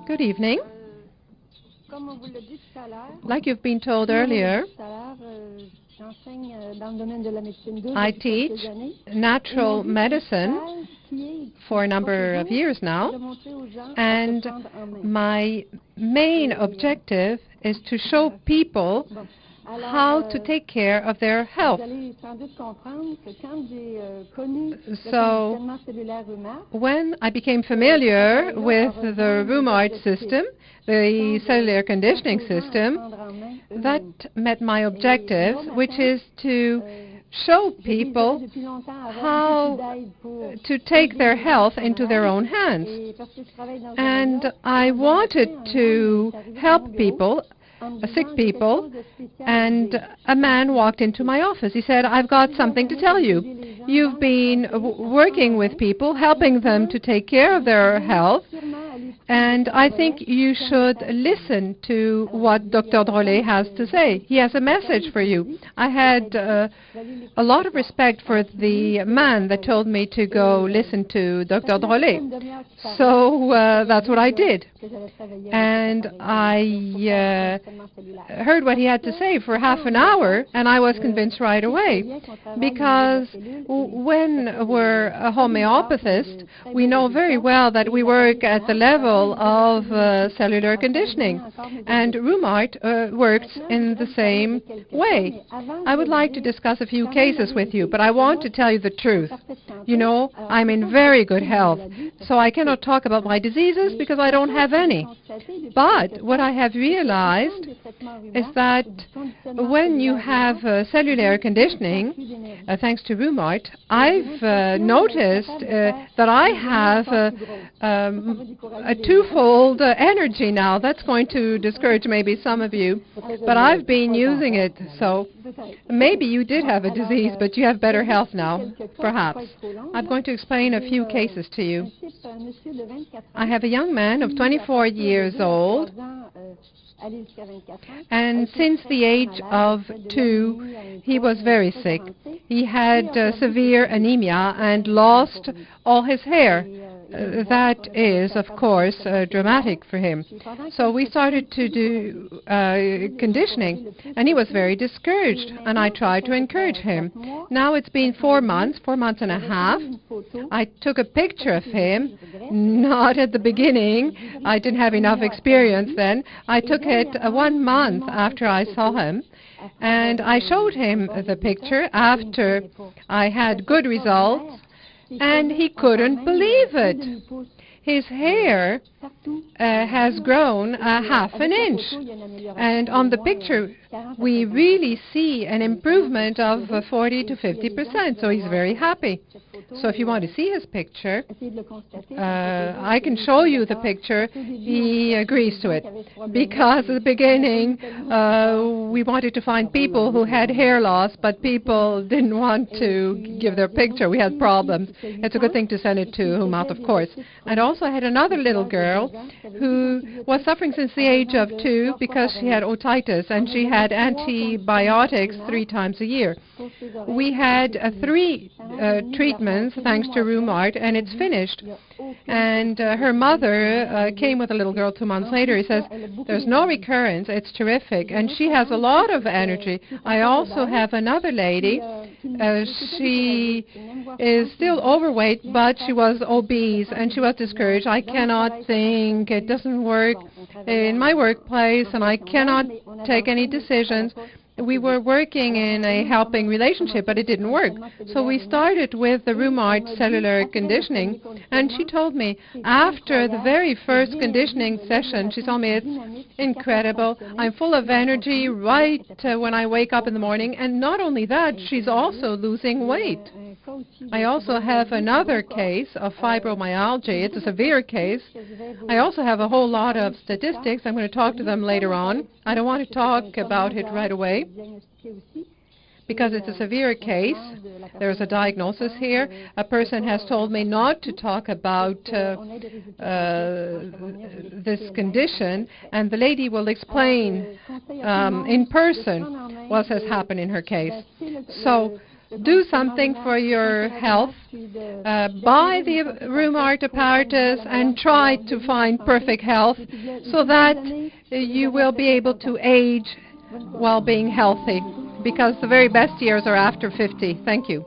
Good evening. Like you've been told earlier, I teach natural medicine for a number of years now, and my main objective is to show people how to take care of their health. So when I became familiar with the RHUMART system, the cellular conditioning system, that met my objective, which is to show people how to take their health into their own hands. And I wanted to help people, sick people, and a man walked into my office. He said, "I've got something to tell you. You've been working with people, helping them to take care of their health, and I think you should listen to what Dr. Drolet has to say. He has a message for you." I had a lot of respect for the man that told me to go listen to Dr. Drolet. So that's what I did. And I heard what he had to say for half an hour, and I was convinced right away. Because when we're a homeopathist, we know very well that we work at the level of cellular conditioning. And RHUMART works in the same way. I would like to discuss a few cases with you, but I want to tell you the truth. You know, I'm in very good health, so I cannot talk about my diseases because I don't have any. But what I have realized is that when you have cellular conditioning, thanks to RHUMART, I've noticed that I have a twofold energy now. That's going to discourage maybe some of you, but I've been using it. So maybe you did have a disease, but you have better health now, perhaps. I'm going to explain a few cases to you. I have a young man of 24 years old, and since the age of 2, he was very sick. He had severe anemia and lost all his hair. That is, of course, dramatic for him. So we started to do conditioning, and he was very discouraged, and I tried to encourage him. Now it's been 4 months and a half. I took a picture of him, not at the beginning. I didn't have enough experience then. I took it 1 month after I saw him, and I showed him the picture after I had good results, and he couldn't believe it. His hair has grown half an inch, and on the picture we really see an improvement of 40 to 50%, so he's very happy. So if you want to see his picture, I can show you the picture. He agrees to it, because at the beginning we wanted to find people who had hair loss, but people didn't want to give their picture. We had problems. It's a good thing to send it to RHUMART, of course. And also I had another little girl who was suffering since the age of 2 because she had otitis, and she had antibiotics 3 times a year. We had 3 treatments thanks to RHUMART, and it's finished. And her mother came with a little girl 2 months later. He says, "There's no recurrence, it's terrific," and she has a lot of energy. I also have another lady. She is still overweight, but she was obese, and she was discouraged. "I cannot think, it doesn't work in my workplace, and I cannot take any decisions." We were working in a helping relationship, but it didn't work. So we started with the RHUMART cellular conditioning, and she told me after the very first conditioning session, she told me, "It's incredible. I'm full of energy right when I wake up in the morning." And not only that, she's also losing weight. I also have another case of fibromyalgia. It's a severe case. I also have a whole lot of statistics. I'm going to talk to them later on. I don't want to talk about it right away because it's a severe case. There's a diagnosis here. A person has told me not to talk about this condition, and the lady will explain in person what has happened in her case. So do something for your health. Buy the RHUMART apparatus and try to find perfect health so that you will be able to age while being healthy, because the very best years are after 50. Thank you.